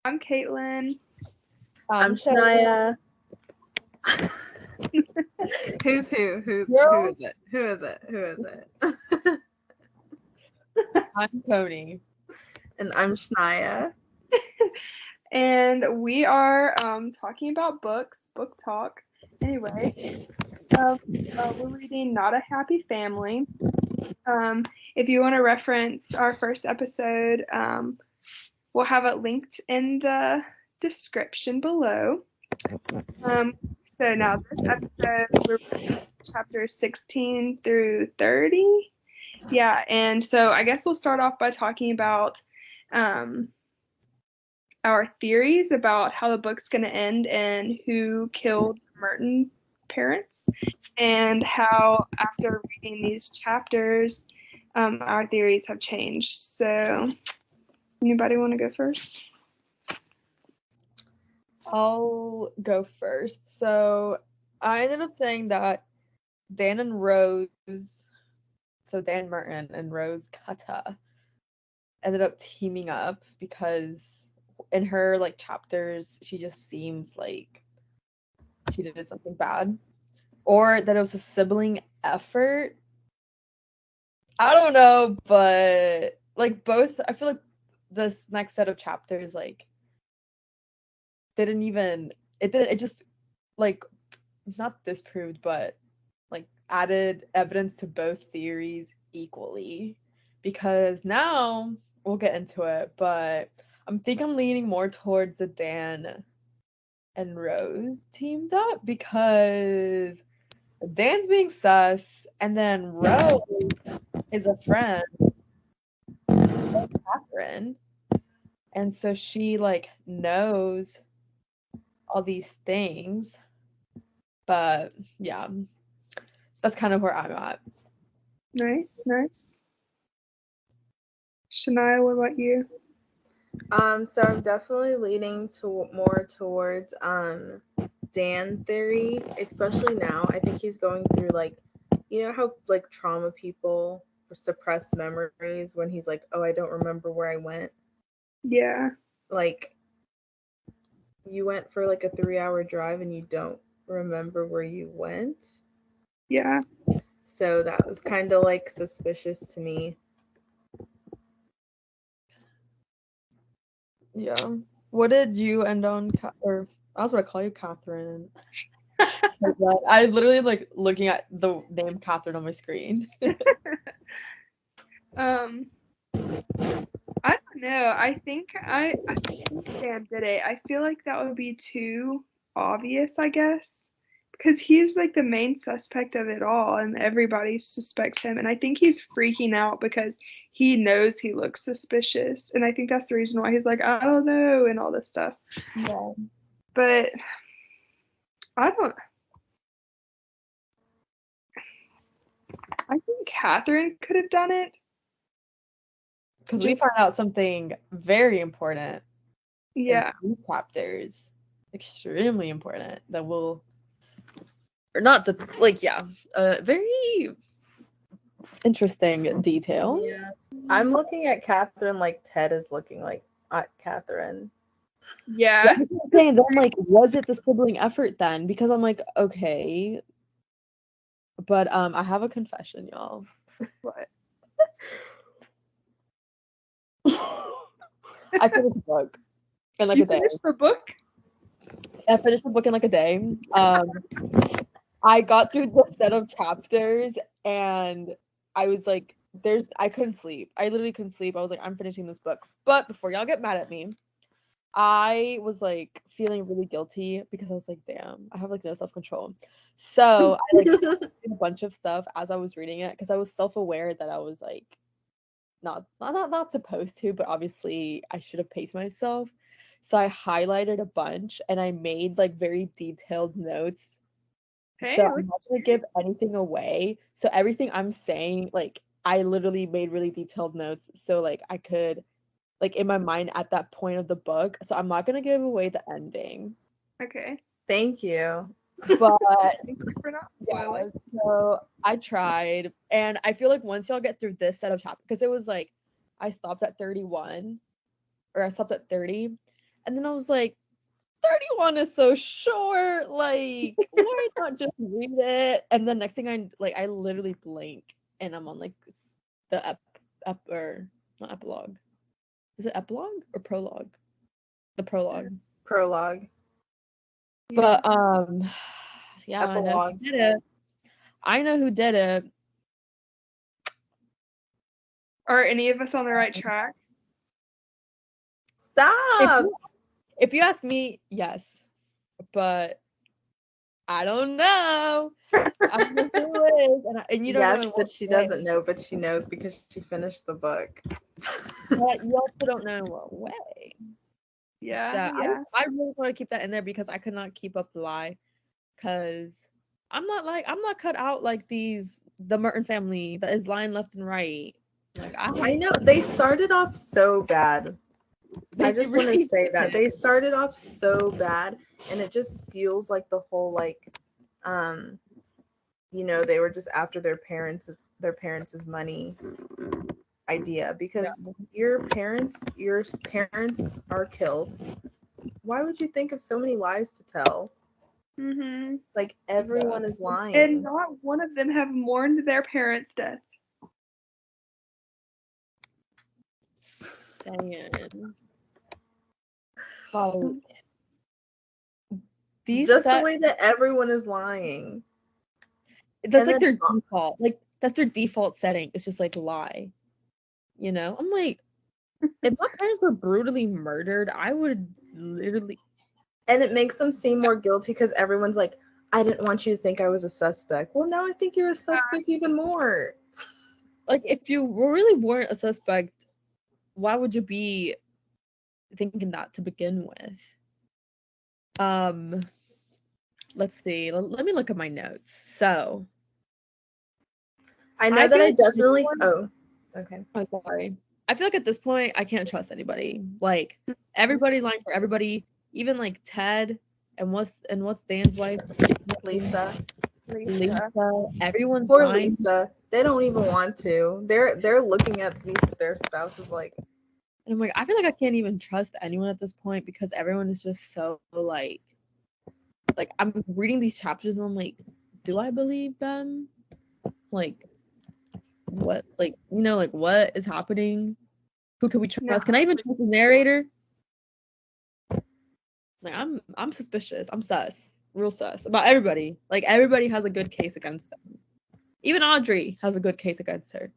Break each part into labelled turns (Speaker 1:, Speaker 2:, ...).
Speaker 1: I'm Caitlin.
Speaker 2: I'm Shania. Who's who? Who is it? Who is it?
Speaker 3: I'm Cody.
Speaker 2: And I'm Shania.
Speaker 1: And we are talking about books, book talk. Anyway, we're reading Not a Happy Family. If you want to reference our first episode, we'll have it linked in the description below. So now this episode, we're reading chapters 16 through 30. Yeah, and so I guess we'll start off by talking about our theories about how the book's going to end and who killed Merton parents, and how after reading these chapters, our theories have changed. So, anybody want to go first?
Speaker 3: I'll go first. So I ended up saying that Dan and Rose, so Dan Merton and Rose Kata, ended up teaming up because in her like chapters she just seems like she did something bad, or that it was a sibling effort. I don't know, but like both, I feel like this next set of chapters like it just like not disproved but like added evidence to both theories equally, because now we'll get into it, but I'm leaning more towards the Dan and Rose teamed up, because Dan's being sus and then Rose is a friend of Catherine, and so she like knows all these things. But yeah, that's kind of where I'm at.
Speaker 1: Nice. Shania, what about you?
Speaker 2: So I'm definitely leaning more towards Dan theory, especially now. I think he's going through like, you know how like trauma people suppress memories when he's like, oh, I don't remember where I went.
Speaker 1: Yeah.
Speaker 2: Like, you went for like a 3-hour drive and you don't remember where you went.
Speaker 1: Yeah.
Speaker 2: So that was kind of like suspicious to me.
Speaker 3: Yeah. What did you end on? Or I was going to call you Catherine. I literally like looking at the name Catherine on my screen.
Speaker 1: I don't know. I think Dan did it. I feel like that would be too obvious, I guess, because he's like the main suspect of it all, and everybody suspects him. And I think he's freaking out because he knows he looks suspicious, and I think that's the reason why he's like, oh no, and all this stuff.
Speaker 3: Yeah.
Speaker 1: But I think Catherine could have done it.
Speaker 3: Because we find out something very important.
Speaker 1: Yeah.
Speaker 3: In these chapters, extremely important, that will, or not the like, yeah, very interesting detail.
Speaker 2: Yeah, I'm looking at Catherine like Ted is looking like at Catherine.
Speaker 1: Yeah.
Speaker 3: I'm like, was it the sibling effort then? Because I'm like, okay, but I have a confession, y'all.
Speaker 1: What?
Speaker 3: I finished the book in like
Speaker 1: You
Speaker 3: a day.
Speaker 1: finished the book?
Speaker 3: I finished the book in like a day. I got through the set of chapters and I was like, I couldn't sleep. I literally couldn't sleep. I was like, I'm finishing this book. But before y'all get mad at me, I was like feeling really guilty because I was like, damn, I have like no self-control. So I like did a bunch of stuff as I was reading it because I was self-aware that I was like not supposed to, but obviously I should have paced myself. So I highlighted a bunch and I made like very detailed notes.
Speaker 1: Hey,
Speaker 3: So I'm not gonna give anything away. So everything I'm saying, like I literally made really detailed notes. So like I could like in my mind at that point of the book. So I'm not gonna give away the ending.
Speaker 1: Okay.
Speaker 2: Thank you.
Speaker 3: But
Speaker 1: Thank you for not
Speaker 3: yeah,
Speaker 1: spoiling.
Speaker 3: so I tried, and I feel like once y'all get through this set of chapters, because it was like I stopped at 31, or I stopped at 30, And then I was like, 31 is so short. Like, why not just read it? And the next thing I literally blink and I'm on like the or not epilogue. Is it epilogue or prologue? The prologue.
Speaker 2: Prologue.
Speaker 3: But yeah,
Speaker 2: Epilogue.
Speaker 3: I know who did it. I know who did it.
Speaker 1: Are any of us on the right track?
Speaker 2: Stop.
Speaker 3: If you ask me, yes. But I don't know. I don't know who it is. And you don't know.
Speaker 2: Yes, but she doesn't know, but she knows because she finished the book.
Speaker 3: But you also don't know in what way.
Speaker 1: Yeah,
Speaker 3: So
Speaker 1: yeah.
Speaker 3: I really want to keep that in there because I could not keep up the lie. Because I'm not cut out like the Merton family that is lying left and right. Like
Speaker 2: I know they started off so bad. I just want to say that they started off so bad, and it just feels like the whole like, they were just after their parents' money idea because your parents are killed. Why would you think of so many lies to tell?
Speaker 1: Mhm.
Speaker 2: Like everyone is lying.
Speaker 1: And not one of them have mourned their parents' death.
Speaker 3: saying.
Speaker 2: Just the way that everyone is lying.
Speaker 3: That's like their default. Like that's their default setting. It's just like lie. You know? I'm like, if my parents were brutally murdered, I would literally.
Speaker 2: And it makes them seem more guilty because everyone's like, I didn't want you to think I was a suspect. Well, now I think you're a suspect even more.
Speaker 3: Like, if you really weren't a suspect, why would you be thinking that to begin with? Let's see. Let me look at my notes. So.
Speaker 2: I know that I definitely. Oh, okay.
Speaker 3: I'm sorry. I feel like at this point, I can't trust anybody. Like, everybody's lying for everybody. Even like Ted and what's Dan's wife?
Speaker 2: Lisa.
Speaker 3: Everyone's
Speaker 2: Poor
Speaker 3: lying.
Speaker 2: Lisa. They don't even want to. They're looking at their spouses like.
Speaker 3: And I'm like, I feel like I can't even trust anyone at this point because everyone is just so like I'm reading these chapters and I'm like, do I believe them? Like, what? Like, what is happening? Who can we trust? No. Can I even trust the narrator? Like, I'm suspicious. I'm sus. Real sus about everybody. Like, everybody has a good case against them. Even Audrey has a good case against her.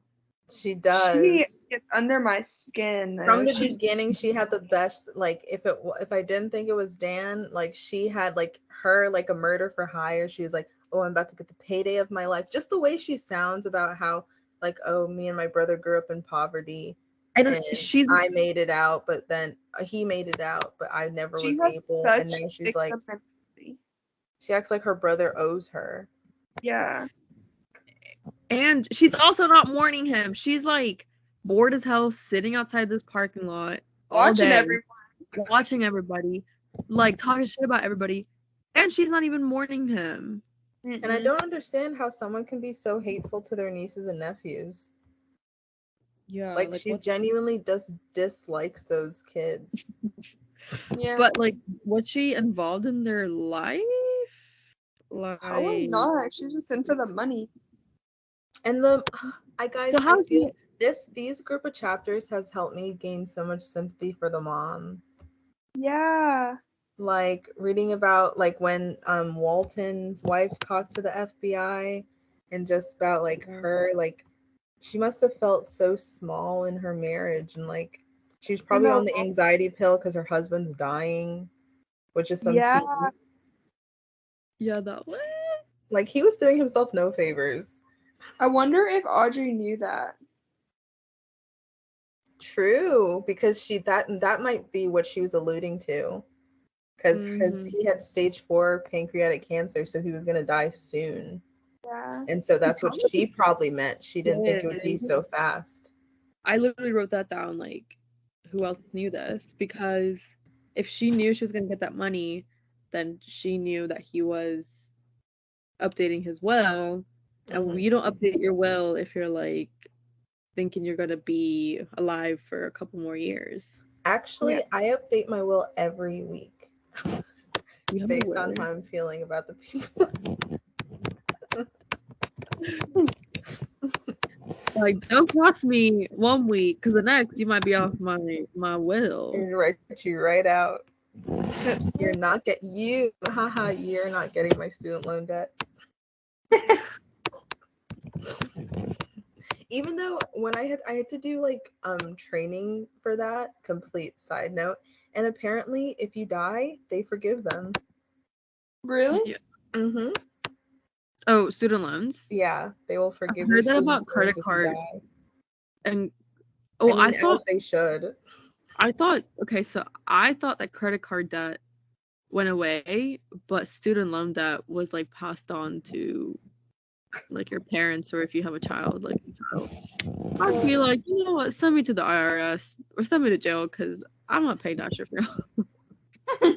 Speaker 2: She does.
Speaker 1: She gets under my skin. Though.
Speaker 2: From the beginning, she had the best. Like, if I didn't think it was Dan, like she had like her like a murder for hire. She was like, oh, I'm about to get the payday of my life. Just the way she sounds about how like, oh, me and my brother grew up in poverty. I made it out, but then he made it out, but I never was able. And now she's like, she acts like her brother owes her.
Speaker 1: Yeah.
Speaker 3: And she's also not mourning him. She's like bored as hell, sitting outside this parking lot all day, watching everybody, like talking shit about everybody, and she's not even mourning him.
Speaker 2: And I don't understand how someone can be so hateful to their nieces and nephews.
Speaker 3: Yeah,
Speaker 2: like she genuinely dislikes those kids.
Speaker 1: Yeah.
Speaker 3: But like, was she involved in their life? Like,
Speaker 1: probably not. She was just in for the money.
Speaker 2: And I feel these group of chapters has helped me gain so much sympathy for the mom.
Speaker 1: Yeah.
Speaker 2: Like reading about like when Walton's wife talked to the FBI and just about like her, like she must have felt so small in her marriage, and like she's probably on the anxiety pill because her husband's dying, which is some
Speaker 1: yeah.
Speaker 3: Yeah, that was
Speaker 2: like he was doing himself no favors.
Speaker 1: I wonder if Audrey knew that.
Speaker 2: True, because that might be what she was alluding to. Because he had stage 4 pancreatic cancer, so he was going to die soon.
Speaker 1: Yeah.
Speaker 2: And so that's what she probably meant. She didn't think it would be so fast.
Speaker 3: I literally wrote that down, like, who else knew this? Because if she knew she was going to get that money, then she knew that he was updating his will. And you don't update your will if you're, like, thinking you're going to be alive for a couple more years.
Speaker 2: Actually,
Speaker 1: Okay.
Speaker 2: I update my will every week
Speaker 3: You have a
Speaker 2: based on
Speaker 3: will.
Speaker 2: how I'm feeling about the people.
Speaker 3: Like, don't cross me 1 week, because the next you might be off my will.
Speaker 2: And write you right out.
Speaker 1: Oops.
Speaker 2: You're not you're not getting my student loan debt. Even though when I had to do like training for that, complete side note, and apparently if you die, they forgive them.
Speaker 1: Really?
Speaker 3: Yeah.
Speaker 2: Mm-hmm.
Speaker 3: Oh, student loans.
Speaker 2: Yeah, they will forgive
Speaker 3: I've heard
Speaker 2: your
Speaker 3: that
Speaker 2: student
Speaker 3: about credit
Speaker 2: loans if you
Speaker 3: card.
Speaker 2: die.
Speaker 3: And
Speaker 2: I mean, as they should.
Speaker 3: I thought that credit card debt went away, but student loan debt was like passed on to like your parents, or if you have a child, like your child. I'd be like, you know what, send me to the IRS or send me to jail, because I'm not paying that shit for y'all.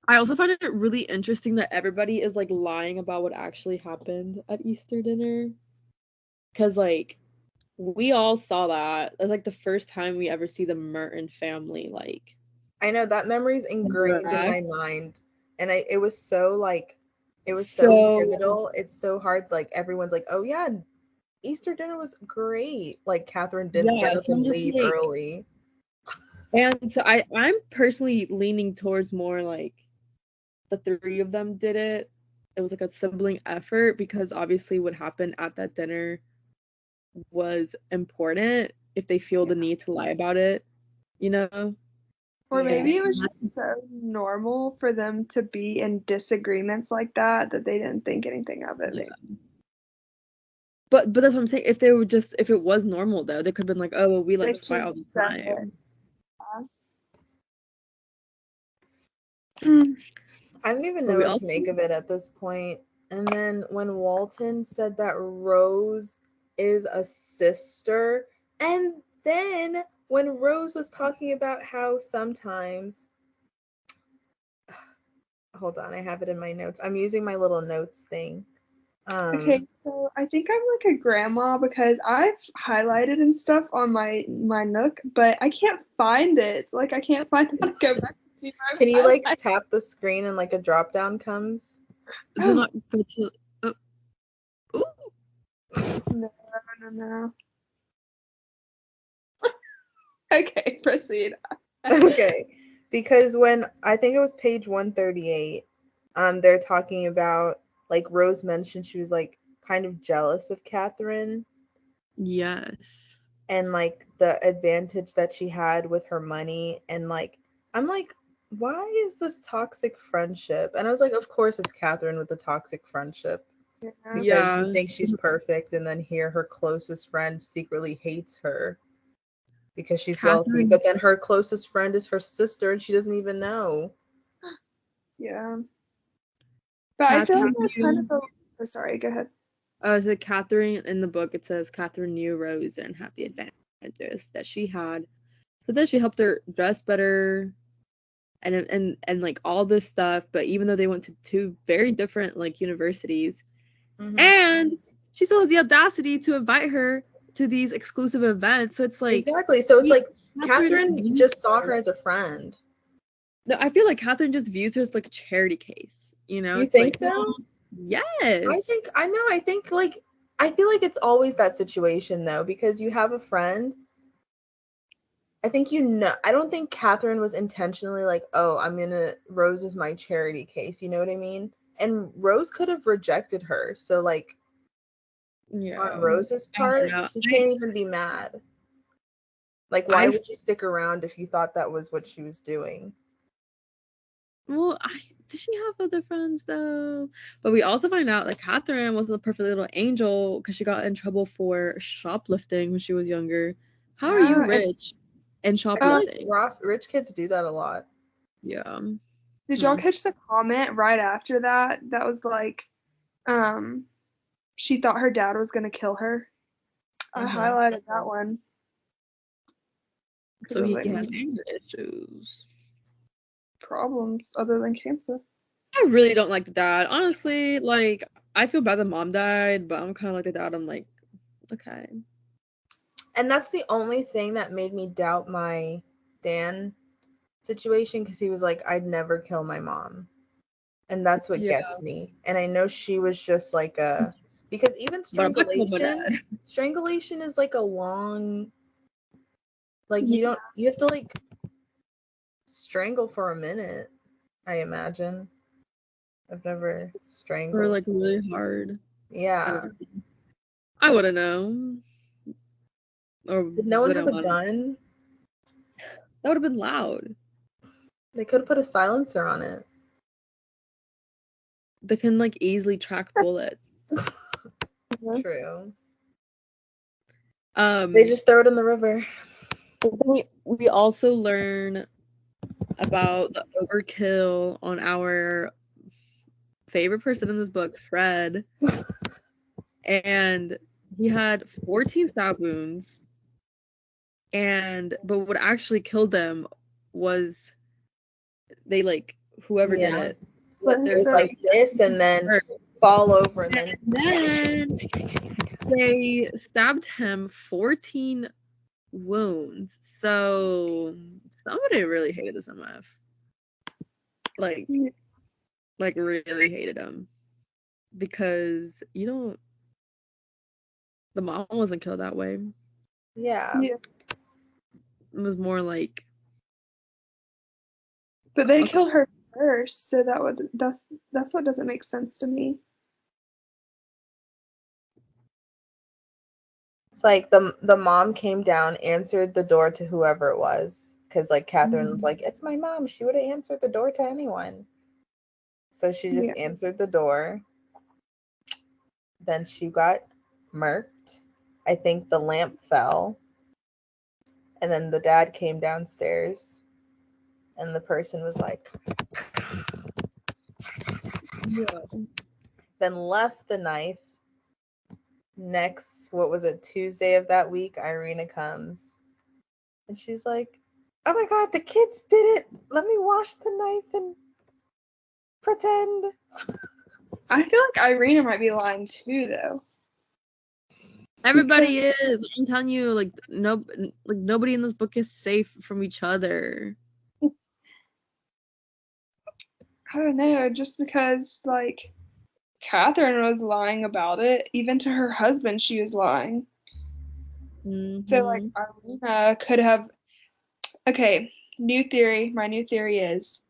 Speaker 3: I also find it really interesting that everybody is like lying about what actually happened at Easter dinner. Cause like we all saw that. It's like the first time we ever see the Merton family like
Speaker 2: I know that memory's ingrained in my
Speaker 3: interact.
Speaker 2: mind, and it was so like it was so
Speaker 3: So
Speaker 2: pivotal. It's so hard. Like everyone's like, oh yeah, Easter dinner was great. Like Catherine didn't get
Speaker 3: yeah,
Speaker 2: up
Speaker 3: so
Speaker 2: and
Speaker 3: I'm just
Speaker 2: leave
Speaker 3: like,
Speaker 2: early.
Speaker 3: and so I'm personally leaning towards more like the three of them did it. It was like a sibling effort, because obviously what happened at that dinner was important if they feel the need to lie about it, you know?
Speaker 1: Or
Speaker 2: Yeah.
Speaker 1: maybe it was just so normal for them to be in disagreements like that they didn't think anything of it.
Speaker 3: Yeah. But that's what I'm saying. If it was normal though, they could have been like, oh, well, we
Speaker 1: They
Speaker 3: like fight
Speaker 1: should
Speaker 3: all
Speaker 1: have
Speaker 3: the
Speaker 1: said it.
Speaker 3: time.
Speaker 2: I don't even
Speaker 3: But
Speaker 2: know
Speaker 3: we
Speaker 2: what to
Speaker 3: also
Speaker 2: make of it at this point. And then when Walton said that Rose is a sister, and then when Rose was talking about how sometimes, hold on, I have it in my notes. I'm using my little notes thing.
Speaker 1: Okay, so I think I'm like a grandma because I've highlighted and stuff on my Nook, but I can't find it. Like I can't find how to go back to see where
Speaker 2: Can you
Speaker 1: I've
Speaker 2: like
Speaker 1: highlighted.
Speaker 2: tap the screen and like a drop down comes?
Speaker 3: does it not go to ooh,
Speaker 1: No. Okay, proceed.
Speaker 2: Okay, because when I think it was page 138, they're talking about like Rose mentioned she was like kind of jealous of Catherine
Speaker 3: yes.
Speaker 2: and like the advantage that she had with her money, and like I'm like, why is this toxic friendship? And I was like, of course it's Catherine with the toxic friendship,
Speaker 1: Yeah.
Speaker 2: because she
Speaker 3: Yeah.
Speaker 2: thinks she's perfect, and then here her closest friend secretly hates her because she's wealthy,
Speaker 3: Catherine
Speaker 2: but then her closest friend is her sister and she doesn't even know.
Speaker 1: Yeah. But I feel like
Speaker 3: Catherine
Speaker 1: it was kind of
Speaker 3: knew
Speaker 1: a. Oh, sorry, go ahead.
Speaker 3: so Catherine in the book, it says Catherine knew Rose didn't have the advantages that she had. So then she helped her dress better and like all this stuff, but even though they went to two very different like universities,
Speaker 2: Mm-hmm.
Speaker 3: and she still has the audacity to invite her to these exclusive events. So it's like
Speaker 2: Exactly. So it's like Catherine
Speaker 3: views
Speaker 2: just saw her as a friend.
Speaker 3: No, I feel like Catherine just views her as like a charity case. You know,
Speaker 2: You
Speaker 3: it's
Speaker 2: think
Speaker 3: like,
Speaker 2: so?
Speaker 3: well, yes.
Speaker 2: I think like I feel like it's always that situation though, because you have a friend. I think I don't think Catherine was intentionally like, oh, Rose is my charity case, you know what I mean? And Rose could have rejected her. So like
Speaker 3: Yeah.
Speaker 2: on Rose's
Speaker 3: I don't
Speaker 2: part,
Speaker 3: know.
Speaker 2: she can't even be mad. Like why would she stick around if you thought that was what she was doing?
Speaker 3: Well, does she have other friends though? But we also find out like Catherine wasn't a perfect little angel because she got in trouble for shoplifting when she was younger. How are you
Speaker 1: Yeah,
Speaker 3: rich and
Speaker 2: I feel like
Speaker 3: shoplifting?
Speaker 2: rich kids do that a lot.
Speaker 3: Yeah.
Speaker 1: did y'all catch the comment right after that? That was like, she thought her dad was gonna kill her. I
Speaker 2: Mm-hmm.
Speaker 1: highlighted that one.
Speaker 3: So he
Speaker 1: Like,
Speaker 3: has anger issues.
Speaker 1: problems other than cancer.
Speaker 3: I really don't like the dad. Honestly, like I feel bad the mom died, but I'm kind of like the dad. I'm like, okay.
Speaker 2: And that's the only thing that made me doubt my Dan situation, because he was like, I'd never kill my mom. And that's what
Speaker 3: Yeah.
Speaker 2: gets me. And I know she was just like a, because even
Speaker 3: But I'm not killing my
Speaker 2: strangulation is like a long, like
Speaker 1: Yeah.
Speaker 2: you have to like strangle for a minute, I imagine. I've never strangled.
Speaker 3: Or like really hard.
Speaker 2: Yeah.
Speaker 3: I wouldn't know. Or
Speaker 2: Did no one have a
Speaker 3: wouldn't want-
Speaker 2: gun?
Speaker 3: That would have been loud.
Speaker 2: They could have put a silencer on it.
Speaker 3: They can like easily track bullets.
Speaker 2: True.
Speaker 3: They
Speaker 2: They just throw it in the river.
Speaker 3: we also learn about the overkill on our favorite person in this book, Fred. And he had 14 stab wounds. But what actually killed them was whoever did it.
Speaker 2: It was like this, and then fall over, and
Speaker 3: then they stabbed him 14 wounds. So somebody really hated this MF. Like really hated him. Because the mom wasn't killed that way.
Speaker 2: Yeah.
Speaker 1: Yeah.
Speaker 3: It was more like.
Speaker 1: But they killed her first, so that's what doesn't make sense to me.
Speaker 2: It's like the mom came down, answered the door to whoever it was, because like Catherine was like, it's my mom. She would have answered the door to anyone. So she just answered the door. Then she got murked. I think the lamp fell. And then the dad came downstairs, and the person was like, then left the knife. Next, what was it, Tuesday of that week, Irina comes, and she's like, oh my god, the kids did it. Let me wash the knife and pretend.
Speaker 1: I feel like Irina might be lying too, though.
Speaker 3: Everybody is. I'm telling you, like nobody in this book is safe from each other.
Speaker 1: I don't know, just because like Catherine was lying about it, even to her husband she was lying.
Speaker 3: Mm-hmm.
Speaker 1: So like Irina could have. Okay, new theory. My new theory is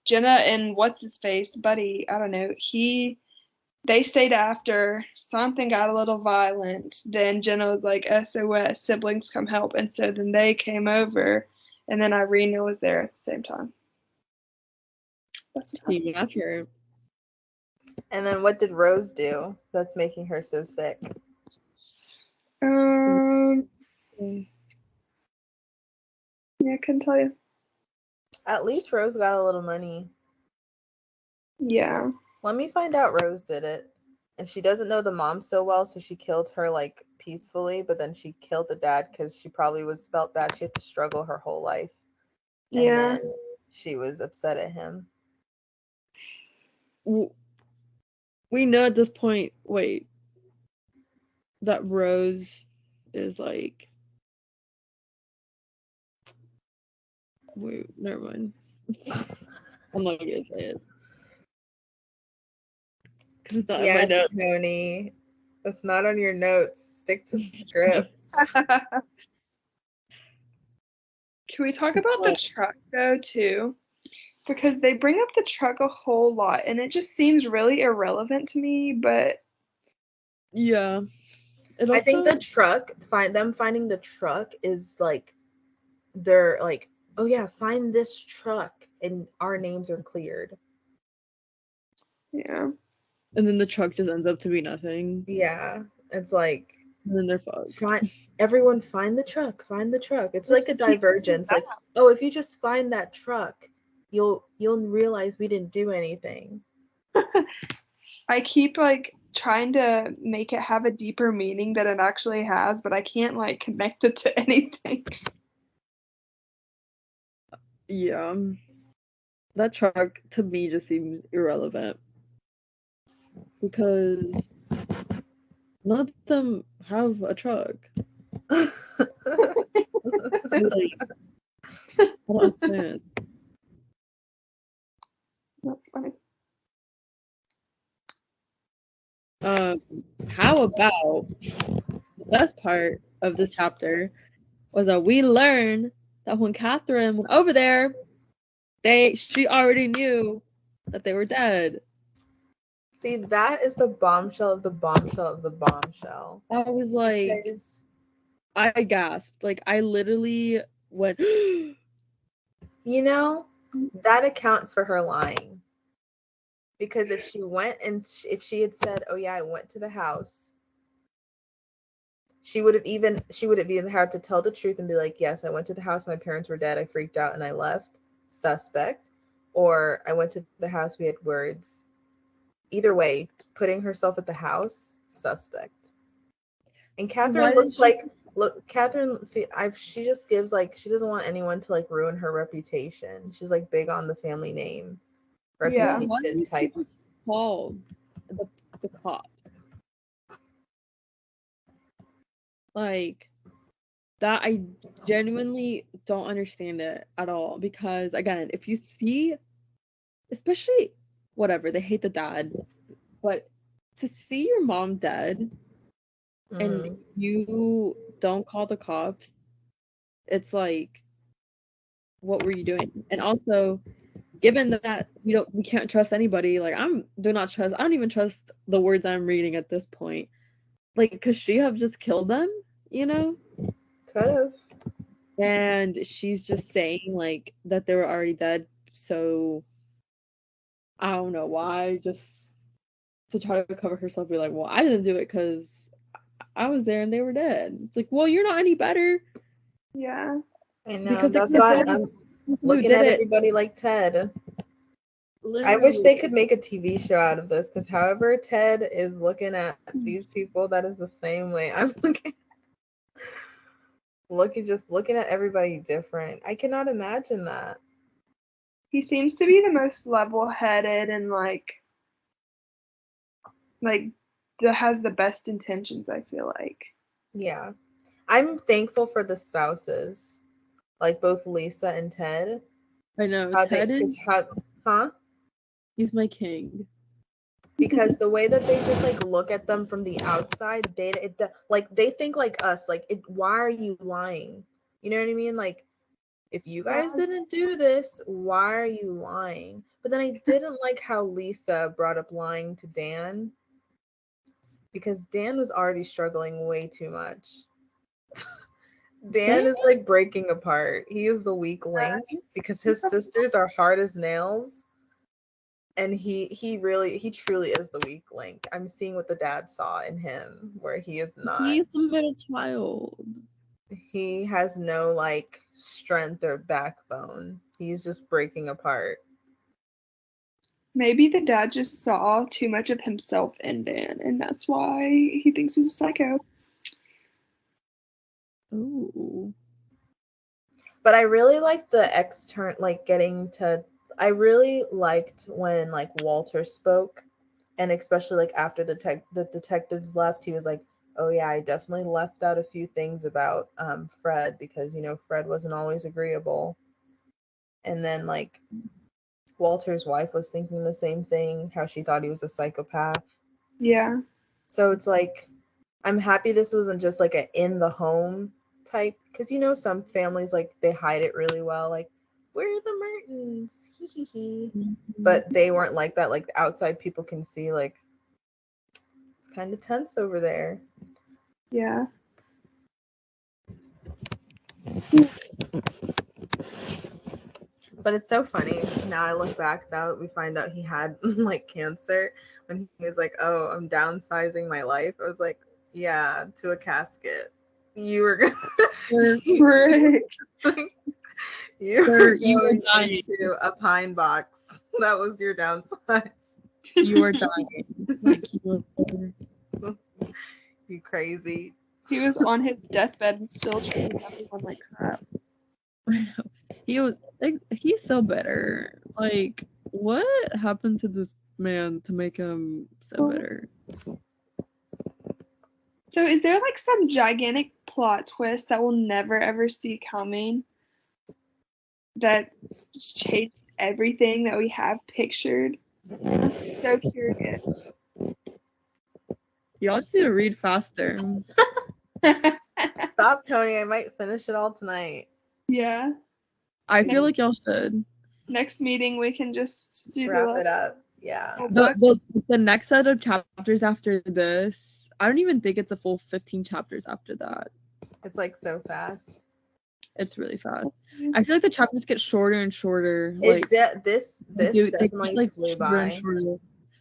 Speaker 1: Jenna and what's his face, Buddy. I don't know. They stayed after. Something got a little violent. Then Jenna was like, SOS, siblings come help. And so then they came over. And then Irina was there at the same time. That's what
Speaker 3: Team effort.
Speaker 2: And then what did Rose do that's making her so sick?
Speaker 1: Yeah, I couldn't tell you.
Speaker 2: At least Rose got a little money.
Speaker 1: Yeah.
Speaker 2: Let me find out Rose did it. And she doesn't know the mom so well, so she killed her like peacefully, but then she killed the dad because she probably felt bad. She had to struggle her whole life. And
Speaker 1: Yeah.
Speaker 2: then she was upset at him.
Speaker 3: We know at this point, that Rose is like. Wait, never mind. I'm not gonna say it. Because it's not in my notes.
Speaker 2: Tony. That's not on your notes. Stick to scripts.
Speaker 1: Can we talk about the truck though too? Because they bring up the truck a whole lot and it just seems really irrelevant to me, but
Speaker 3: yeah.
Speaker 2: I think the truck, finding the truck is like, they're like, oh yeah, find this truck and our names are cleared.
Speaker 1: Yeah.
Speaker 3: And then the truck just ends up to be nothing.
Speaker 2: Yeah. It's like,
Speaker 3: and then they're fucked.
Speaker 2: Everyone find the truck. It's like a divergence. Like, oh, if you just find that truck, you'll realize we didn't do anything.
Speaker 1: I keep like trying to make it have a deeper meaning than it actually has, but I can't like connect it to anything.
Speaker 3: Yeah. That truck to me just seems irrelevant. Because none of them have a truck. Like, I don't understand.
Speaker 1: That's funny.
Speaker 3: How about the best part of this chapter was that we learned that when Catherine went over there, she already knew that they were dead.
Speaker 2: See, that is the bombshell of the bombshell of the bombshell.
Speaker 3: I was like,
Speaker 2: Because,
Speaker 3: I gasped. Like, I literally went,
Speaker 2: you know, that accounts for her lying. Because if she went and if she had said, "Oh yeah, I went to the house," she would have even had to tell the truth and be like, "Yes, I went to the house. My parents were dead. I freaked out and I left." Suspect. Or I went to the house. We had words. Either way, putting herself at the house, suspect. And Catherine looks like Catherine. She just gives like she doesn't want anyone to like ruin her reputation. She's like big on the family name.
Speaker 1: Yeah.
Speaker 3: why
Speaker 2: Reputation
Speaker 3: did she
Speaker 2: type.
Speaker 3: just call the cops? Like, that I genuinely don't understand it at all. Because again, if you see, especially whatever, they hate the dad, but to see your mom dead and you don't call the cops, it's like, what were you doing? And also, given that we can't trust anybody, like I don't even trust the words I'm reading at this point. Like, could she have just killed them, you know?
Speaker 2: Could have.
Speaker 3: And she's just saying like that they were already dead, so I don't know why, just to try to cover herself, be like, well, I didn't do it because I was there and they were dead. It's like, well, you're not any better.
Speaker 1: Yeah.
Speaker 2: I know.
Speaker 3: Because
Speaker 2: That's why I'm looking at everybody like Ted.
Speaker 3: Literally.
Speaker 2: I wish they could make a TV show out of this, because however Ted is looking at these people, that is the same way I'm looking at everybody different. I cannot imagine that.
Speaker 1: He seems to be the most level-headed and like that has the best intentions, I feel like.
Speaker 2: Yeah. I'm thankful for the spouses, like both Lisa and Ted.
Speaker 3: I know. He's my king.
Speaker 2: Because the way that they just like look at them from the outside, they think like us, like, why are you lying? You know what I mean? Like, if you guys didn't do this, why are you lying? But then I didn't like how Lisa brought up lying to Dan, because Dan was already struggling way too much. Dan is like breaking apart. He is the weak link because his sisters are hard as nails. And he truly is the weak link. I'm seeing what the dad saw in him, where he is not.
Speaker 3: He's the middle child.
Speaker 2: He has no like strength or backbone. He's just breaking apart.
Speaker 1: Maybe the dad just saw too much of himself in Dan, and that's why he thinks he's a psycho.
Speaker 3: Ooh.
Speaker 2: But I really like the I really liked when like Walter spoke, and especially like after the detectives left, he was like, "Oh yeah, I definitely left out a few things about Fred, because Fred wasn't always agreeable." And then like Walter's wife was thinking the same thing, how she thought he was a psychopath.
Speaker 1: Yeah.
Speaker 2: So it's like, I'm happy this wasn't just like a in the home type, because some families like they hide it really well, like, we're the Mertons, hee hee hee. But they weren't like that. Like, the outside people can see like it's kind of tense over there.
Speaker 1: Yeah.
Speaker 2: But it's so funny now. I look back now that we find out he had like cancer, when he was like, "Oh, I'm downsizing my life." I was like, "Yeah, to a casket." You were gonna you were going into a pine box. That was your downsize.
Speaker 3: You were dying. Like,
Speaker 2: you crazy.
Speaker 1: He was on his deathbed and still treating everyone like crap.
Speaker 3: He's so bitter. Like, what happened to this man to make him so bitter?
Speaker 1: So is there like some gigantic plot twist that we'll never ever see coming that just changed everything that we have pictured. I'm so curious.
Speaker 3: Y'all just need to read faster.
Speaker 2: Stop, Tony. I might finish it all tonight.
Speaker 1: Yeah.
Speaker 3: I feel like y'all should.
Speaker 1: Next meeting we can just do
Speaker 2: Wrap it up. Yeah.
Speaker 3: The next set of chapters after this, I don't even think it's a full 15 chapters after that.
Speaker 2: It's like so fast.
Speaker 3: It's really fast. I feel like the chapters get shorter and shorter.
Speaker 2: This definitely flew by.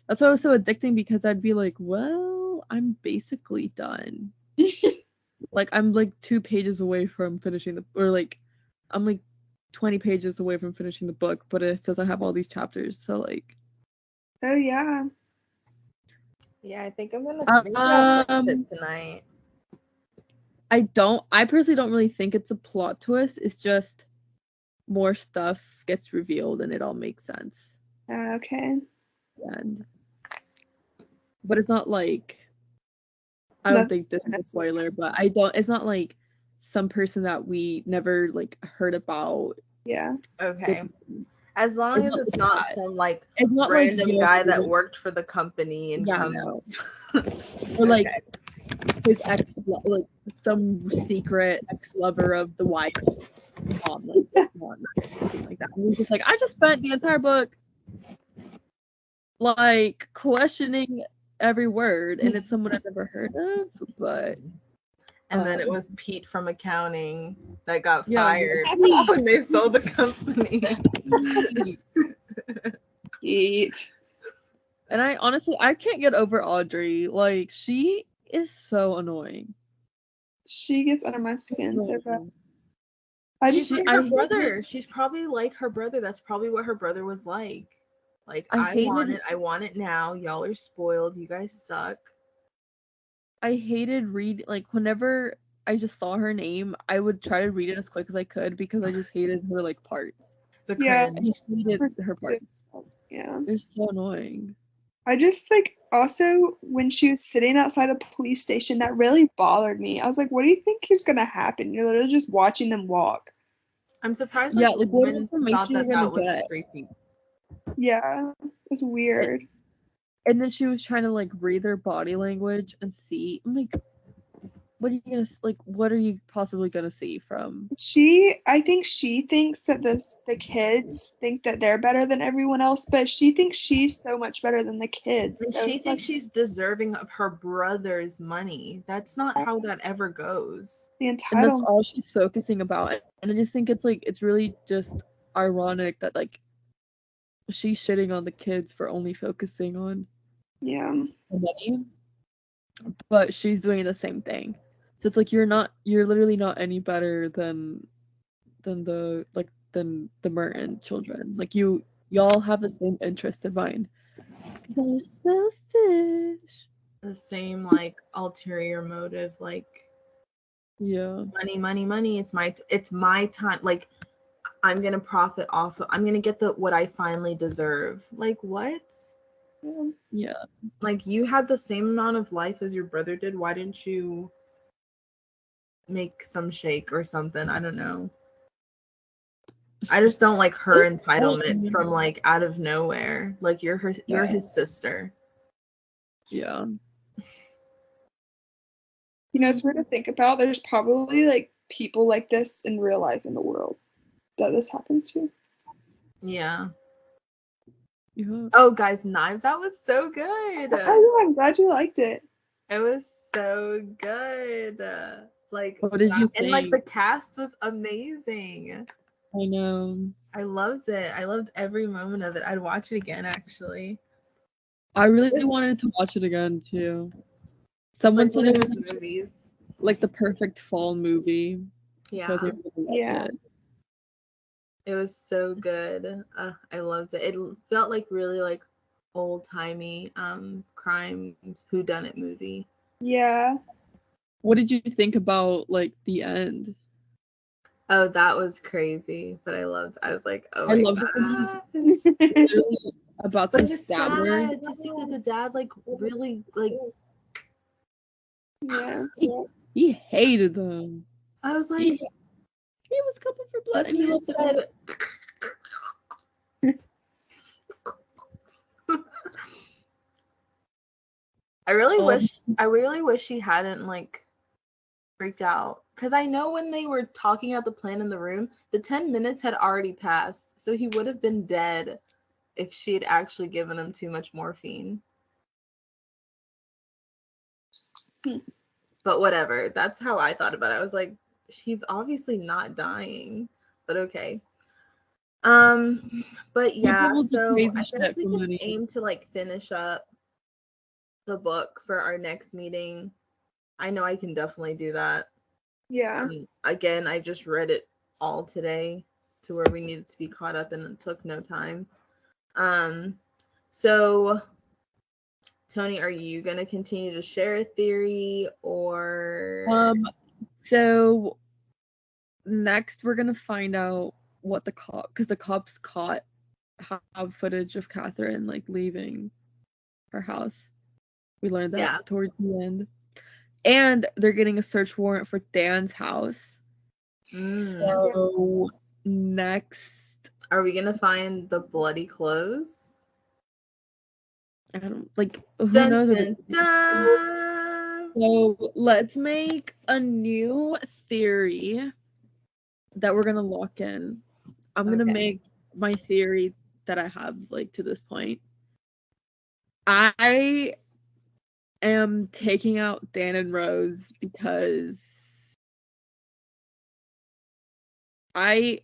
Speaker 3: That's why it was so addicting, because I'd be like, well, I'm basically done. Like, I'm like 2 pages away from finishing I'm like 20 pages away from finishing the book, but it says I have all these chapters, so like.
Speaker 1: Oh yeah.
Speaker 2: Yeah, I think I'm gonna finish it tonight.
Speaker 3: I personally don't really think it's a plot twist. It's just more stuff gets revealed and it all makes sense.
Speaker 1: Okay.
Speaker 3: But it's not like, I don't think this is a spoiler, but it's not like some person that we never like heard about.
Speaker 1: Yeah.
Speaker 2: Okay. As long as it's not some like random guy that worked for the company and comes.
Speaker 3: Or like his ex, like some secret ex-lover of the wife mom, like this one, something like that. And he's just like, I just spent the entire book like questioning every word, and it's someone I've never heard of, but.
Speaker 2: And then it was Pete from accounting that got fired when they sold the company.
Speaker 1: Pete.
Speaker 3: And I can't get over Audrey. Like, she is so annoying.
Speaker 1: She gets under my skin so bad.
Speaker 2: She's like her brother. She's probably like her brother. That's probably what her brother was like. Like, I want it now. Y'all are spoiled. You guys suck.
Speaker 3: I hated reading, like, whenever I just saw her name, I would try to read it as quick as I could, because I just hated her, like, parts.
Speaker 2: The cringe.
Speaker 3: I just hated her parts.
Speaker 1: Yeah.
Speaker 3: They're so annoying.
Speaker 1: I just, like, also, when she was sitting outside a police station, that really bothered me. I was like, what do you think is going to happen? You're literally just watching them walk.
Speaker 2: I'm surprised
Speaker 3: the
Speaker 2: what
Speaker 3: woman
Speaker 2: information
Speaker 3: thought that
Speaker 2: was creepy.
Speaker 1: Yeah, it was weird.
Speaker 3: And then she was trying to, like, read their body language and see. I'm like, what are you possibly gonna see from?
Speaker 1: I think she thinks that the kids think that they're better than everyone else, but she thinks she's so much better than the kids.
Speaker 2: And she thinks she's deserving of her brother's money. That's not how that ever goes.
Speaker 3: And that's all she's focusing about. And I just think it's really just ironic that, like, she's shitting on the kids for only focusing on the money, but she's doing the same thing. So it's like, you're literally not any better than the Merton children. Like, y'all have the same interest in mind. They're selfish.
Speaker 2: The same, like, ulterior motive, like, money. It's my time. Like, I'm gonna profit off of. I'm gonna get what I finally deserve. Like, what?
Speaker 3: Yeah.
Speaker 2: Like, you had the same amount of life as your brother did. Why didn't you make some shake or something? I don't know. I just don't like her entitlement from, like, out of nowhere. Like, you're his sister.
Speaker 3: Yeah.
Speaker 1: You know, it's weird to think about. There's probably, like, people like this in real life in the world that this happens to.
Speaker 2: Yeah. Oh, guys, Knives Out was so good.
Speaker 1: Oh, yeah, I'm glad you liked it.
Speaker 2: It was so good. Like,
Speaker 3: what did you think?
Speaker 2: And, like, the cast was amazing.
Speaker 3: I know.
Speaker 2: I loved it. I loved every moment of it. I'd watch it again, actually.
Speaker 3: I really wanted to watch it again, too. Someone said it was
Speaker 2: movies.
Speaker 3: Like the perfect fall movie.
Speaker 2: Yeah.
Speaker 3: So they really liked it.
Speaker 2: It was so good. I loved it. It felt like really, like, old-timey crime whodunit movie.
Speaker 1: Yeah.
Speaker 3: What did you think about, like, the end?
Speaker 2: Oh, that was crazy. But I was like, oh my God.
Speaker 3: I loved it. About
Speaker 2: but
Speaker 3: to stab her.
Speaker 2: To see that the dad, like, really, like.
Speaker 1: Yeah.
Speaker 3: He hated them.
Speaker 2: I was like,
Speaker 3: he was coming for blood.
Speaker 2: this
Speaker 3: And he
Speaker 2: man
Speaker 3: loved
Speaker 2: said, I really wish he hadn't like freaked out, because I know when they were talking out the plan in the room, the 10 minutes had already passed, so he would have been dead if she had actually given him too much morphine. But whatever, that's how I thought about it. I was like, she's obviously not dying, but okay. But yeah, so I guess we can aim to like finish up the book for our next meeting. I know I can definitely do that.
Speaker 1: Yeah.
Speaker 2: Again, I just read it all today to where we needed to be caught up, and it took no time. So Tony, are you gonna continue to share a theory, or
Speaker 3: so next we're gonna find out what because the cops have footage of Catherine like leaving her house. We learned that towards the end. And they're getting a search warrant for Dan's house. So next,
Speaker 2: are we gonna find the bloody clothes?
Speaker 3: I don't who knows.
Speaker 2: Dun, dun.
Speaker 3: So let's make a new theory that we're gonna lock in. I'm gonna make my theory that I have to this point. I am taking out Dan and Rose because I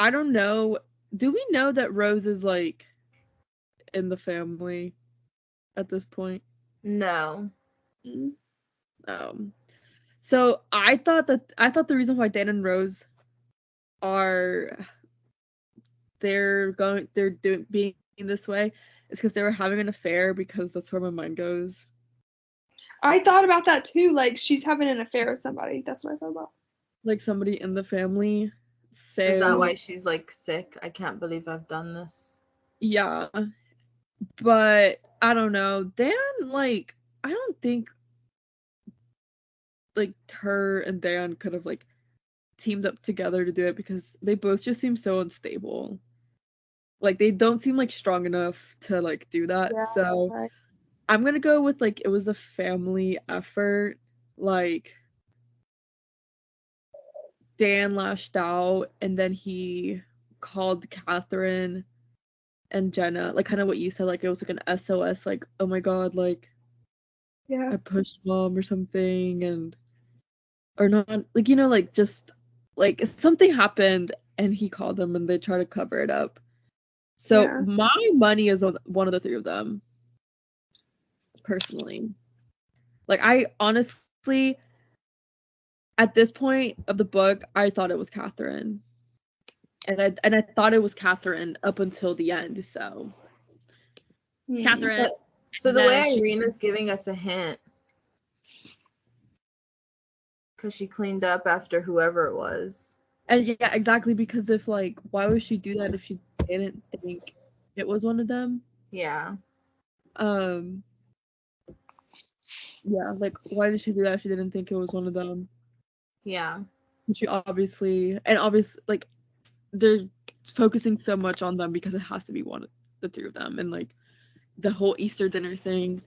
Speaker 3: don't know. Do we know that Rose is in the family at this point?
Speaker 2: No.
Speaker 3: So I thought the reason why Dan and Rose are being this way is because they were having an affair, because that's where my mind goes.
Speaker 1: I thought about that too. She's having an affair with somebody. That's what I thought about.
Speaker 3: Somebody in the family. So,
Speaker 2: is that why she's sick? I can't believe I've done this.
Speaker 3: Yeah. But I don't know. Dan, I don't think her and Dan could have teamed up together to do it, because they both just seem so unstable. They don't seem strong enough to do that. Yeah, so right. I'm gonna go with it was a family effort. Dan lashed out, and then he called Catherine and Jenna, kind of what you said, it was an SOS, oh my god,
Speaker 1: yeah,
Speaker 3: I pushed mom or something, or not, just something happened, and he called them, and they tried to cover it up. So my money is on one of the three of them, personally. I honestly, at this point of the book, I thought it was Catherine. And I thought it was Catherine up until the end, so. Catherine.
Speaker 2: So the way Irina's giving us a hint, because she cleaned up after whoever it was.
Speaker 3: And yeah, exactly, because if why would she do that if she didn't think it was one of them?
Speaker 2: Yeah.
Speaker 3: Yeah, why did she do that if she didn't think it was one of them?
Speaker 2: Yeah.
Speaker 3: She obviously, they're focusing so much on them because it has to be one of the three of them, and the whole Easter dinner thing,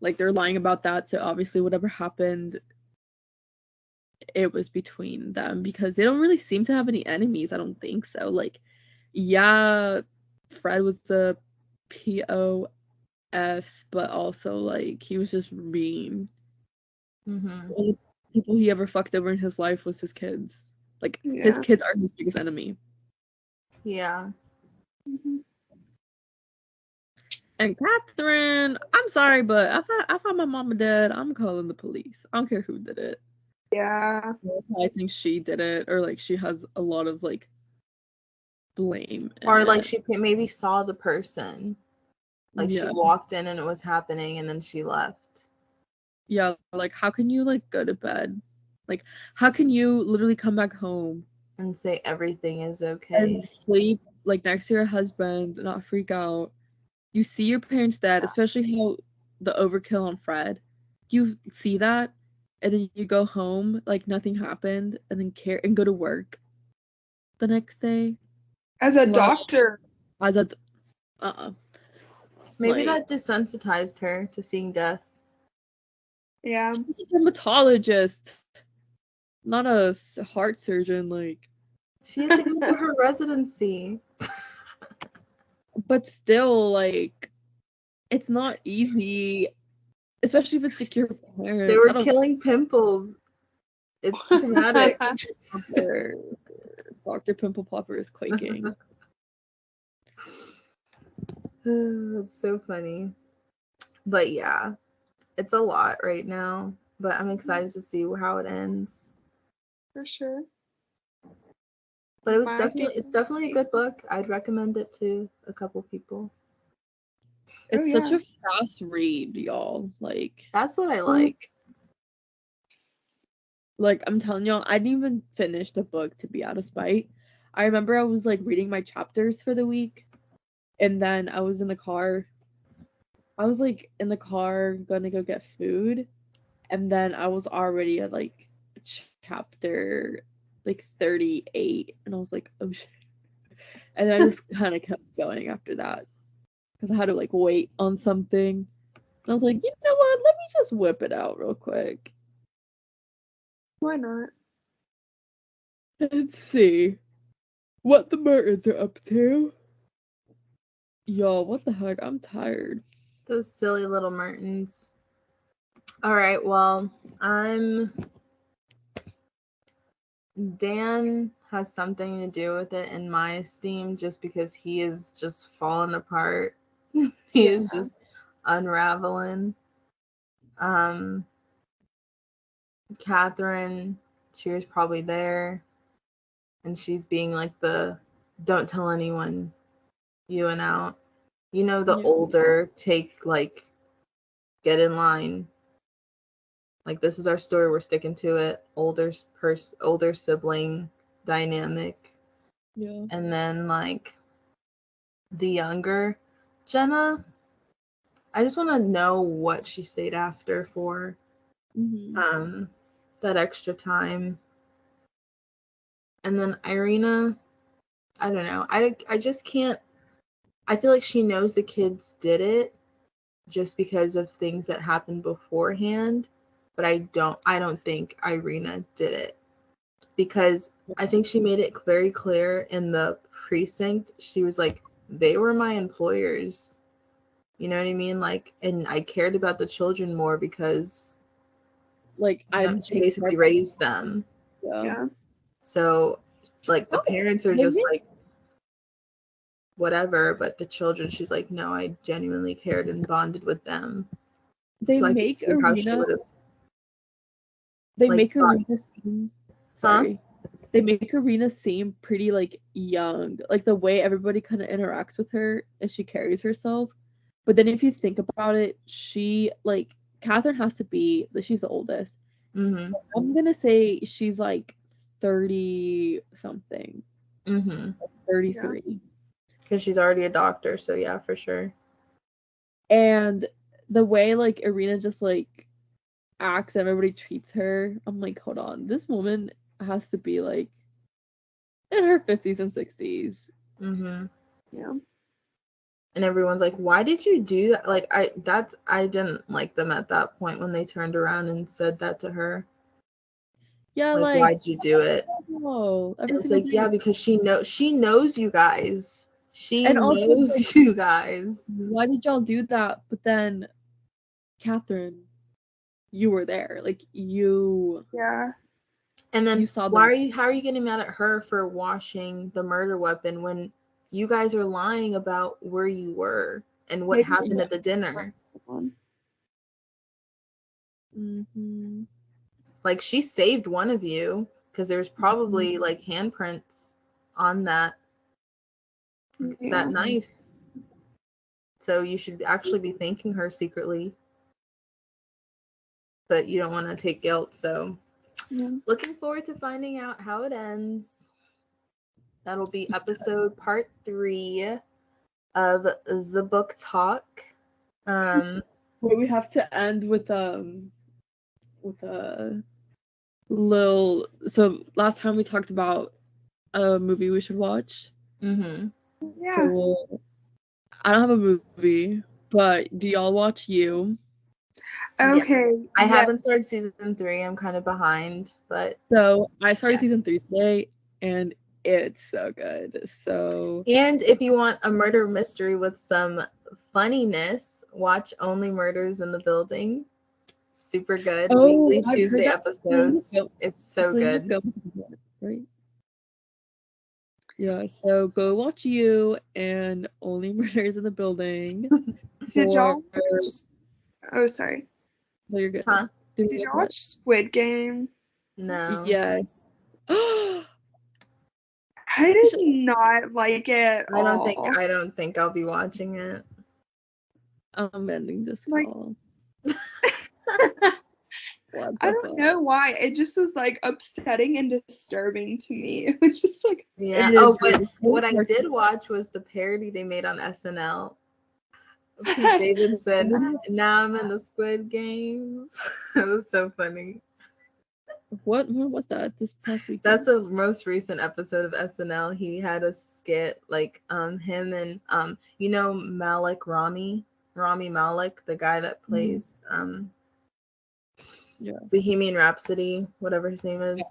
Speaker 3: they're lying about that, so obviously whatever happened, it was between them, because they don't really seem to have any enemies. I don't think so. Yeah, Fred was the POS, but also he was just mean.
Speaker 2: Mm-hmm.
Speaker 3: All the people he ever fucked over in his life was his kids. His kids are his biggest enemy.
Speaker 2: Yeah.
Speaker 1: Mm-hmm.
Speaker 3: And Catherine, I'm sorry, but I found my mama dead, I'm calling the police. I don't care who did it.
Speaker 1: Yeah.
Speaker 3: I think she did it, or she has a lot of blame.
Speaker 2: Or she maybe saw the person. She walked in and it was happening, and then she left.
Speaker 3: Yeah, how can you go to bed? How can you literally come back home
Speaker 2: and say everything is okay
Speaker 3: and sleep next to your husband, not freak out? You see your parents dead, especially how the overkill on Fred. You see that, and then you go home like nothing happened, and then care and go to work the next day
Speaker 1: As a
Speaker 3: Well,
Speaker 1: doctor.
Speaker 3: as a uh
Speaker 2: Maybe
Speaker 3: like
Speaker 2: that desensitized her to seeing death.
Speaker 1: Yeah.
Speaker 3: she's a dermatologist, not a heart surgeon. Like,
Speaker 2: She had to go through her residency.
Speaker 3: but still, like, it's not easy, especially if it's like your parents.
Speaker 2: They
Speaker 3: I
Speaker 2: were
Speaker 3: don't
Speaker 2: killing pimples. It's traumatic.
Speaker 3: Dr. Pimple Popper is quaking.
Speaker 2: It's so funny. But yeah, it's a lot right now. But I'm excited to see how it ends.
Speaker 1: For sure.
Speaker 2: But it was
Speaker 1: My
Speaker 2: it's definitely a good book. I'd recommend it to a couple people.
Speaker 3: It's
Speaker 1: yeah.
Speaker 3: such a fast read, y'all.
Speaker 2: That's what I like.
Speaker 3: Like, I'm telling y'all, I didn't even finish the book to be out of spite. I remember I was like reading my chapters for the week, and then I was in the car. I was like in the car gonna go get food, and then I was already at like chapter like 38, and I was like, oh shit. And then I just kind of kept going after that because I had to like wait on something. And I was like, you know what? Let me just whip it out real quick.
Speaker 1: Why not?
Speaker 3: Let's see what the Mertons are up to. Y'all, what the heck? I'm tired.
Speaker 2: Those silly little Mertons. All right, well, Dan has something to do with it in my esteem just because he is just falling apart. He is just unraveling. Catherine, she was probably there, and she's being like the don't tell anyone you and out. You know, the older get in line. Like, this is our story, we're sticking to it. Older sibling dynamic.
Speaker 3: Yeah.
Speaker 2: And then like the younger Jenna, I just want to know what she stayed after for. That extra time. And then Irina, I don't know. I just can't. I feel like she knows the kids did it just because of things that happened beforehand, but I don't think Irina did it, because I think she made it very clear in the precinct. She was like, they were my employers. You know what I mean? Like, and I cared about the children more because
Speaker 3: like
Speaker 2: she basically raised them.
Speaker 1: Yeah.
Speaker 2: So like the parents are just like whatever, but the children, she's like, no, I genuinely cared and bonded with them.
Speaker 3: They
Speaker 2: so
Speaker 3: make Irina. They make Irina seem. Sorry. They make Irina seem pretty like young, like the way everybody kind of interacts with her and she carries herself. But then if you think about it, she like Catherine has to be. She's the oldest.
Speaker 2: Mm-hmm.
Speaker 3: I'm gonna say she's like 30 something. 33.
Speaker 2: Because she's already a doctor, so yeah, for sure.
Speaker 3: And the way like Irina just like acts and everybody treats her, I'm like, hold on, this woman has to be like in her 50s and 60s.
Speaker 1: Yeah.
Speaker 2: And everyone's like, why did you do that? Like, I didn't like them at that point when they turned around and said that to her.
Speaker 3: Yeah,
Speaker 2: like why'd you do it?
Speaker 3: No,
Speaker 2: it's like, yeah, because she knows you guys. She
Speaker 3: and
Speaker 2: knows
Speaker 3: also, like,
Speaker 2: you guys.
Speaker 3: Why did y'all do that? But then, Catherine, you were there. Like, you.
Speaker 1: Yeah.
Speaker 2: And then
Speaker 3: you saw
Speaker 2: how are you getting mad at her for washing the murder weapon when you guys are lying about where you were and what happened at the dinner? Like, she saved one of you because there's probably like handprints on that knife. So you should actually be thanking her secretly. But you don't want to take guilt, so looking forward to finding out how it ends. That'll be episode part 3 of the book talk.
Speaker 3: Where we have to end with with a little. So last time we talked about a movie we should watch.
Speaker 2: Mm-hmm.
Speaker 1: Yeah.
Speaker 3: So I don't have a movie, but do y'all watch You?
Speaker 1: Okay.
Speaker 2: I
Speaker 1: yeah.
Speaker 2: haven't started season 3. I'm kind of behind, but
Speaker 3: So I started
Speaker 2: Yeah.
Speaker 3: season 3 today, and it's so good. So
Speaker 2: and if you want a murder mystery with some funniness, watch Only Murders in the Building. Super good. Weekly
Speaker 3: I've heard
Speaker 2: Tuesday
Speaker 3: that.
Speaker 2: episodes. It's so good.
Speaker 3: Films, right? Yeah. So go watch You and Only Murders in the Building.
Speaker 1: Did y'all
Speaker 3: for-
Speaker 1: watch? Oh, sorry.
Speaker 3: No, you're good.
Speaker 2: Huh?
Speaker 1: Did y'all watch Squid Game?
Speaker 2: No.
Speaker 3: Yes.
Speaker 1: I did not like it at
Speaker 2: I
Speaker 1: all.
Speaker 2: don't think I'll be watching it.
Speaker 3: I'm ending this
Speaker 1: Like-
Speaker 3: call. What
Speaker 1: I
Speaker 3: the
Speaker 1: don't
Speaker 3: fuck?
Speaker 1: know why. It just was like upsetting and disturbing to me. It was just like,
Speaker 2: Yeah.
Speaker 3: It is
Speaker 2: Oh, but
Speaker 3: really-
Speaker 2: what I did watch was the parody they made on SNL. Pete Davidson. Now I'm in the Squid Games. It was so funny.
Speaker 3: When was that? This past week?
Speaker 2: That's the most recent episode of SNL. He had a skit like him and Malik Rami Malek, the guy that plays Bohemian Rhapsody, whatever his name is.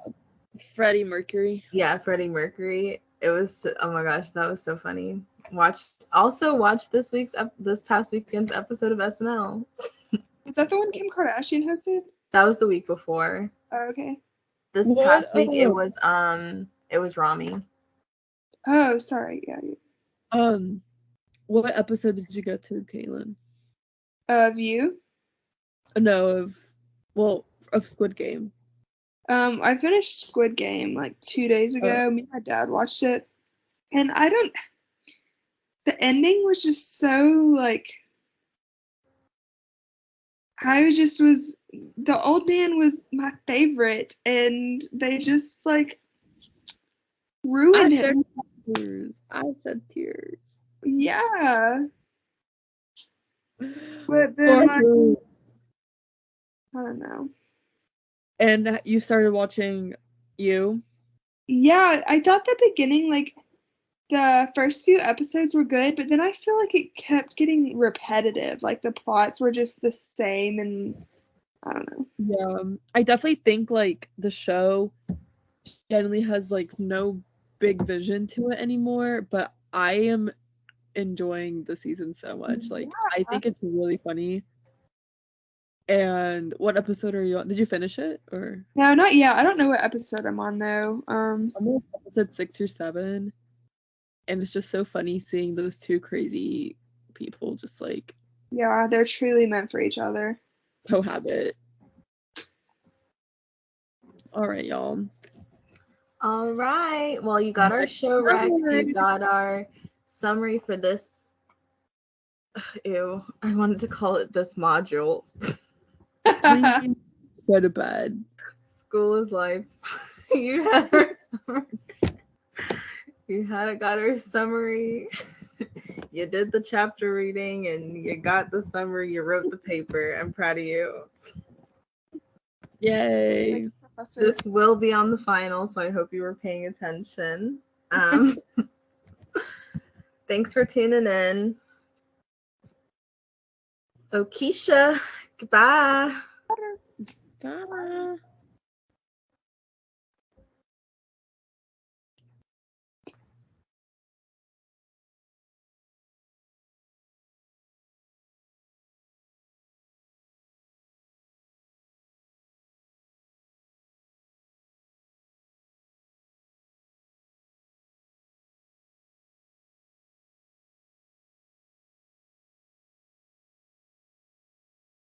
Speaker 3: Freddie Mercury.
Speaker 2: Yeah, Freddie Mercury. It was, oh my gosh, that was so funny. Watch this past weekend's episode of SNL.
Speaker 1: is that the one Kim Kardashian hosted?
Speaker 2: That was the week before.
Speaker 1: Oh, okay.
Speaker 2: This past week it was Rami.
Speaker 1: Oh, sorry. Yeah.
Speaker 3: What episode did you get to, Caitlin?
Speaker 1: Of You?
Speaker 3: No, of Squid Game.
Speaker 1: I finished Squid Game like 2 days ago. Me and my dad watched it, and the ending was just so like. The old man was my favorite, and they just like ruined him.
Speaker 3: I shed tears.
Speaker 1: Yeah. But then like, I don't know.
Speaker 3: And you started watching You?
Speaker 1: Yeah, I thought the beginning, like the first few episodes were good, but then I feel like it kept getting repetitive. Like the plots were just the same, and I don't know.
Speaker 3: Yeah, I definitely think like the show generally has like no big vision to it anymore, but I am enjoying the season so much. Like I think it's really funny. And what episode are you on? Did you finish it or?
Speaker 1: No, not yet. I don't know what episode I'm on though.
Speaker 3: I'm on episode 6 or 7, and it's just so funny seeing those two crazy people just like
Speaker 1: Yeah, they're truly meant for each other.
Speaker 3: cohabit. All right, y'all.
Speaker 2: All right. Well, you got our show wrecked. You got our summary for this. Ew. I wanted to call it this module.
Speaker 3: Please go to bed.
Speaker 2: School is life. You had our summary. Got our summary. You did the chapter reading and you got the summary. You wrote the paper. I'm proud of you.
Speaker 3: Yay.
Speaker 2: This will be on the final, so I hope you were paying attention. Thanks for tuning in. Keisha, goodbye.
Speaker 3: Bye.